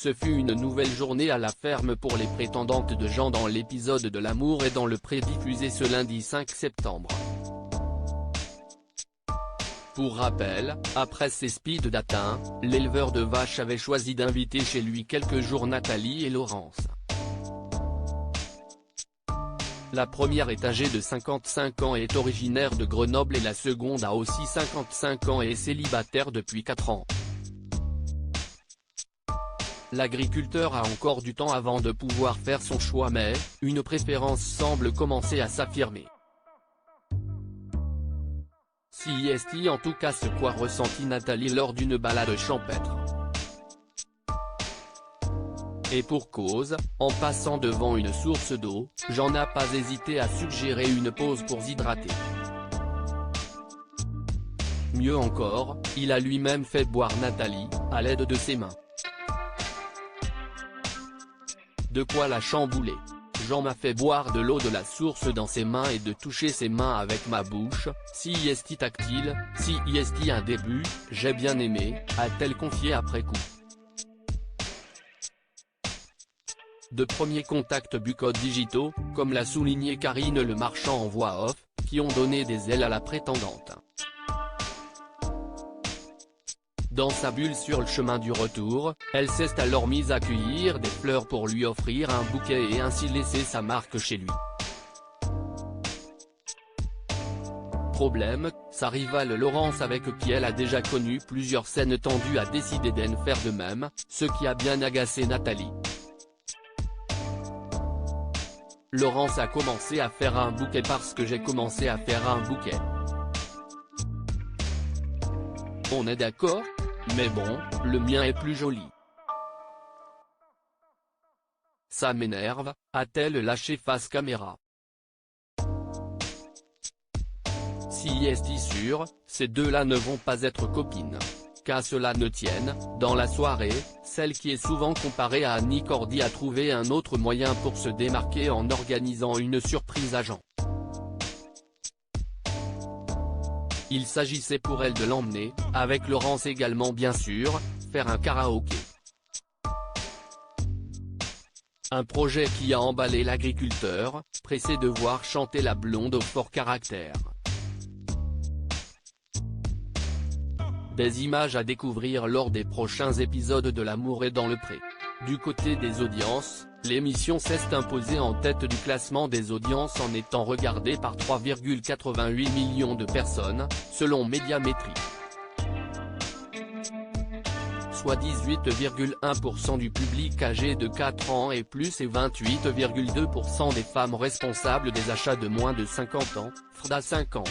Ce fut une nouvelle journée à la ferme pour les prétendantes de Jean dans l'épisode de L'amour est dans le pré diffusé ce lundi 5 septembre. Pour rappel, après ses speed datings, l'éleveur de vaches avait choisi d'inviter chez lui quelques jours Nathalie et Laurence. La première est âgée de 55 ans et est originaire de Grenoble et la seconde a aussi 55 ans et est célibataire depuis 4 ans. L'agriculteur a encore du temps avant de pouvoir faire son choix mais, une préférence semble commencer à s'affirmer. Si est en tout cas ce quoi ressentit Nathalie lors d'une balade champêtre. Et pour cause, en passant devant une source d'eau, Jean n'a pas hésité à suggérer une pause pour s'hydrater. Mieux encore, il a lui-même fait boire Nathalie, à l'aide de ses mains. De quoi la chambouler. Jean m'a fait boire de l'eau de la source dans ses mains et de toucher ses mains avec ma bouche, si est tactile, si est un début, j'ai bien aimé, a-t-elle confié après coup. De premiers contacts bucco-digitaux, comme l'a souligné Karine Le Marchand en voix off, qui ont donné des ailes à la prétendante. Dans sa bulle sur le chemin du retour, elle s'est alors mise à cueillir des fleurs pour lui offrir un bouquet et ainsi laisser sa marque chez lui. Problème, sa rivale Laurence avec qui elle a déjà connu plusieurs scènes tendues a décidé d'en faire de même, ce qui a bien agacé Nathalie. Laurence a commencé à faire un bouquet parce que j'ai commencé à faire un bouquet. On est d'accord ? Mais bon, le mien est plus joli. Ça m'énerve, a-t-elle lâché face caméra. Si est sûr, ces deux-là ne vont pas être copines. Qu'à cela ne tienne, dans la soirée, celle qui est souvent comparée à Annie Cordy a trouvé un autre moyen pour se démarquer en organisant une surprise à Jean. Il s'agissait pour elle de l'emmener, avec Laurence également bien sûr, faire un karaoké. Un projet qui a emballé l'agriculteur, pressé de voir chanter la blonde au fort caractère. Des images à découvrir lors des prochains épisodes de L'amour est dans le pré. Du côté des audiences, l'émission s'est imposée en tête du classement des audiences en étant regardée par 3,88 millions de personnes, selon Médiamétrie. Soit 18,1% du public âgé de 4 ans et plus et 28,2% des femmes responsables des achats de moins de 50 ans, FDA 50.